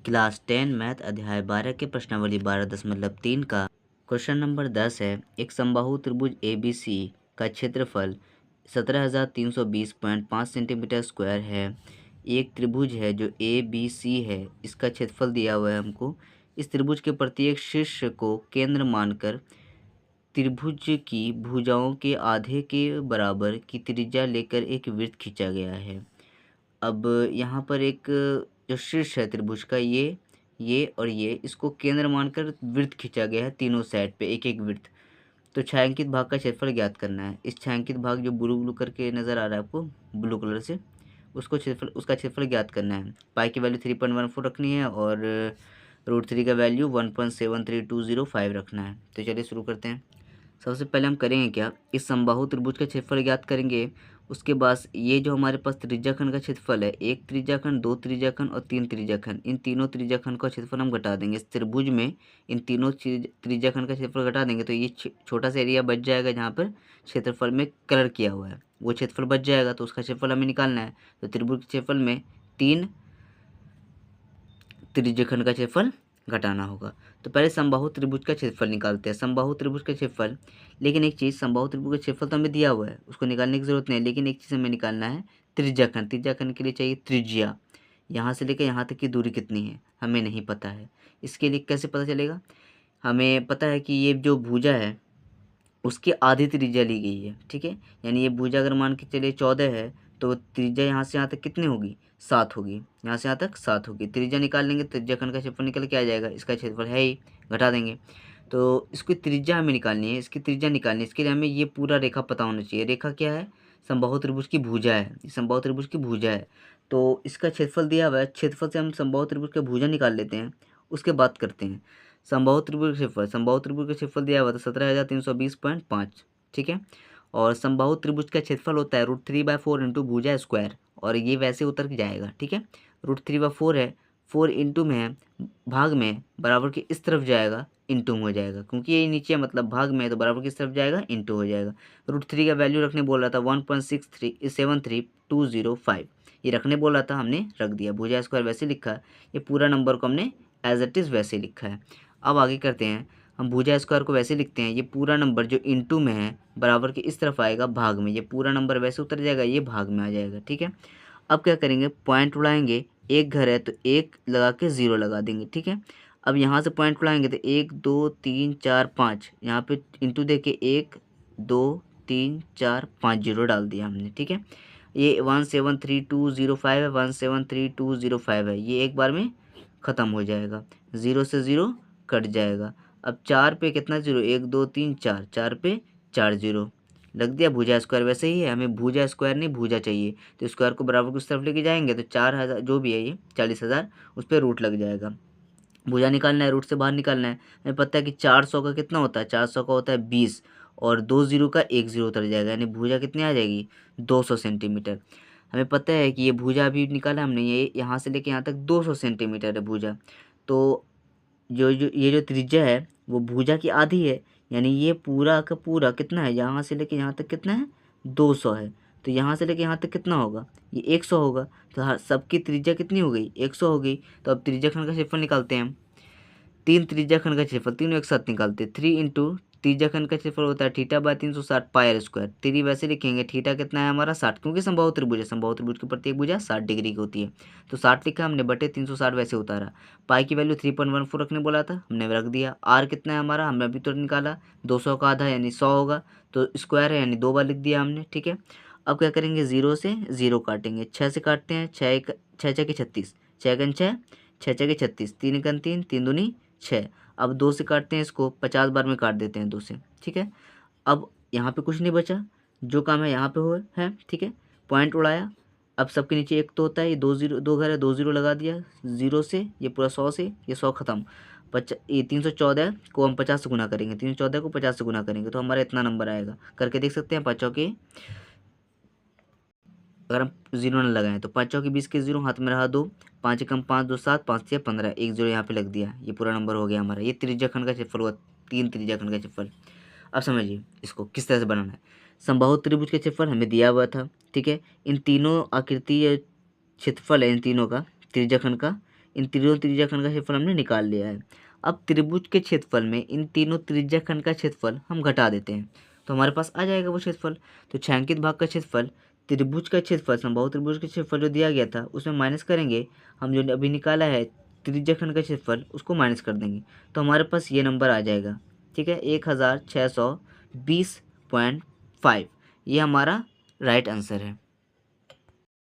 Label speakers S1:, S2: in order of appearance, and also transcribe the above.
S1: Class 10 math अध्याय 12 के प्रश्नावली 12.3 का क्वेश्चन नंबर 10 है। एक समबाहु त्रिभुज ABC का क्षेत्रफल 17,320.5 सेंटीमीटर स्क्वायर है। एक त्रिभुज है जो ABC है, इसका क्षेत्रफल दिया हुआ है हमको। इस त्रिभुज के प्रत्येक शीर्ष को केंद्र मानकर त्रिभुज की भुजाओं के आधे के बराबर की त्रिज्या लेकर एक वृत्त खींचा गया है। अब यहाँ पर एक जो शीर्ष है त्रिभुज का, ये और ये, इसको केंद्र मानकर वृत्त खींचा गया है तीनों साइड पे एक एक वृत्त। तो छायांकित भाग का क्षेत्रफल ज्ञात करना है। इस छायांकित भाग जो ब्लू करके नज़र आ रहा है आपको ब्लू कलर से, उसका क्षेत्रफल ज्ञात करना है। पाई की वैल्यू 3.14 रखनी है और √3 का वैल्यू 1.73205 रखना है। तो चलिए शुरू करते हैं। सबसे पहले हम करेंगे क्या, इस समबाहु त्रिभुज का क्षेत्रफल ज्ञात करेंगे। उसके बाद ये जो हमारे पास त्रिज्याखंड का क्षेत्रफल है, एक त्रिज्याखंड, दो त्रिज्याखंड और तीन त्रिज्याखंड, इन तीनों त्रिज्याखंड का क्षेत्रफल हम घटा देंगे। इस त्रिभुज में इन तीनों त्रिज्याखंड का क्षेत्रफल घटा देंगे तो ये छोटा सा एरिया बच जाएगा जहाँ पर क्षेत्रफल में कलर किया हुआ है, वो क्षेत्रफल बच जाएगा। तो उसका क्षेत्रफल हमें निकालना है। तो त्रिभुज के क्षेत्रफल में तीन त्रिज्याखंड का क्षेत्रफल घटाना होगा। तो पहले समबाहु त्रिभुज का क्षेत्रफल निकालते हैं। समबाहु त्रिभुज का क्षेत्रफल, लेकिन एक चीज़, समबाहु त्रिभुज का क्षेत्रफल तो हमें दिया हुआ है, उसको निकालने की जरूरत नहीं है। लेकिन एक चीज़ हमें निकालना है, त्रिज्याखंड। त्रिज्याखंड के लिए चाहिए त्रिज्या। यहाँ से लेकर यहाँ तक की दूरी कितनी है हमें नहीं पता है। इसके लिए कैसे पता चलेगा, हमें पता है कि ये जो भुजा है उसकी आधी त्रिज्या ली गई है, ठीक है। यानी ये भुजा अगर मान के चलिए 14 है तो त्रिज्या यहाँ से यहाँ तक कितनी होगी, 7 होगी। यहाँ से यहाँ तक 7 होगी। त्रिज्या निकाल लेंगे, त्रिज्याखंड का क्षेत्रफल निकल के आ जाएगा। इसका क्षेत्रफल है ही, घटा देंगे। तो इसकी त्रिज्या हमें निकालनी है, इसकी त्रिज्या निकालनी है। इसके लिए हमें ये पूरा रेखा पता होना चाहिए। रेखा क्या है, समबाहु त्रिभुज की भुजा है। समबाहु त्रिभुज की भुजा है तो इसका क्षेत्रफल दिया हुआ है। क्षेत्रफल से हम समबाहु त्रिभुज का भुजा निकाल लेते हैं, उसके बाद करते हैं समबाहु त्रिभुज का क्षेत्रफल। समबाहु त्रिभुज का क्षेत्रफल दिया हुआ था 17,320.5, ठीक है। और समबाहु त्रिभुज का क्षेत्रफल होता है √3/4 इंटू भुजा स्क्वायर, और ये वैसे उतर जाएगा, ठीक है। √3/4 है, 4 इंटू में है, भाग में बराबर के इस तरफ जाएगा, इंटू हो जाएगा, क्योंकि ये नीचे मतलब भाग में है तो बराबर किस तरफ जाएगा, इंटू हो जाएगा। √3 का वैल्यू रखने बोल रहा था 1.6373205, ये रखने बोल रहा था, हमने रख दिया। भुजा स्क्वायर वैसे लिखा है, ये पूरा नंबर को हमने एज इट इज़ वैसे लिखा है। अब आगे करते हैं, हम भुजा स्क्वायर को वैसे लिखते हैं, ये पूरा नंबर जो इंटू में है बराबर के इस तरफ आएगा भाग में, ये पूरा नंबर वैसे उतर जाएगा, ये भाग में आ जाएगा, ठीक है। अब क्या करेंगे, पॉइंट उड़ाएंगे। एक घर है तो एक लगा के 0 लगा देंगे, ठीक है। अब यहाँ से पॉइंट उड़ाएंगे तो 1 2 3 4 5, यहाँ पे इंटू दे के 1 2 3 4 5 0 डाल दिया हमने, ठीक है। ये 1.73205 है, 1.73205 है, ये एक बार में ख़त्म हो जाएगा, 0 से 0 कट जाएगा। अब 4 पे कितना 0, 1 2 3 4, 4 पे 4 0 लग दिया। भुजा स्क्वायर वैसे ही है, हमें भुजा स्क्वायर नहीं भुजा चाहिए, तो स्क्वायर को बराबर की उस तरफ लेके जाएंगे तो 4,000 जो भी है ये 40,000 उस पर रूट लग जाएगा। भुजा निकालना है, रूट से बाहर निकालना है। हमें पता है कि 400 का कितना होता है, 400 का होता है 20, और 2 0 का 1 0 उतर जाएगा, यानी भुजा कितनी आ जाएगी, 200 सेंटीमीटर। हमें पता है कि ये भुजा अभी निकाला हमने, ये यहाँ से लेके यहाँ तक 200 सेंटीमीटर है भुजा। तो ये जो त्रिज्या है वो भुजा की आधी है, यानी ये पूरा का पूरा कितना है, यहाँ से लेके यहाँ तक कितना है, 200 है। तो यहाँ से लेके यहाँ तक कितना होगा, ये 100 होगा। तो हर सबकी त्रिज्या कितनी हो गई, 100 हो गई। तो अब त्रिज्याखंड का क्षेत्रफल निकालते हैं हम। तीन त्रिज्याखंड का क्षेत्रफल तीनों एक साथ निकालते हैं। 3 इंटू त्रिज्याखंड का क्षेत्रफल होता है θ/360 पाई स्क्वायर। 3 वैसे लिखेंगे, थीटा कितना है हमारा 60, क्योंकि समबाहु त्रिभुज है, समबाहु त्रिभुज की प्रत्येक भुजा 60 डिग्री की होती है। तो 60 लिखा हमने, बटे 360 वैसे उतारा। पाई की वैल्यू 3.14 रखने बोला था, हमने रख दिया। आर कितना है हमारा, हमने अभी तो निकाला, 200 का आधा यानी 100 होगा, तो स्क्वायर है यानी 2 बार लिख दिया हमने, ठीक है। अब क्या करेंगे, 0 से 0 काटेंगे, 6 से काटते हैं, 6 6 के 36, 6 गन 6, 6 के 36, 3 गन 3, 3 दूनी 6। अब 2 से काटते हैं, इसको 50 बार में काट देते हैं 2 से, ठीक है। अब यहाँ पे कुछ नहीं बचा, जो काम है यहाँ पे हो है, ठीक है। पॉइंट उड़ाया, अब सबके नीचे एक तो होता है, ये 2 0, 2 घर है, 2 0 लगा दिया। 0 से ये पूरा 100 से ये 100 खत्म। ये 314 को हम 50 से गुना करेंगे, 314 को 50 से गुना करेंगे तो हमारा इतना नंबर आएगा। करके देख सकते हैं, 5 चौके, अगर हम 0 न लगाएं तो 5 चौके 20 के 0, हाथ में रहा 2, 5 कम 5 2 7, 5 6 15, 1 0 यहाँ पे लग दिया, ये पूरा नंबर हो गया हमारा। ये त्रिज्याखंड का क्षेत्रफल हुआ, 3 त्रिज्याखंड का क्षेत्रफल। अब समझिए इसको किस तरह से बनाना है। समबाहु त्रिभुज का क्षेत्रफल हमें दिया हुआ था, ठीक है। इन तीनों आकृति क्षेत्रफल है, इन तीनों का त्रिज्याखंड का, इन तीनों त्रिज्याखंड का क्षेत्रफल हमने निकाल लिया है। अब त्रिभुज के क्षेत्रफल में इन तीनों त्रिज्याखंड का क्षेत्रफल हम घटा देते हैं, तो हमारे पास आ जाएगा वो क्षेत्रफल। तो छायांकित भाग का क्षेत्रफल त्रिभुज का क्षेत्रफल समबाहु त्रिभुज के क्षेत्रफल जो दिया गया था उसमें माइनस करेंगे, हम जो अभी निकाला है त्रिज्याखंड का क्षेत्रफल उसको माइनस कर देंगे, तो हमारे पास ये नंबर आ जाएगा। ठीक है, 1620.5 ये हमारा राइट आंसर है।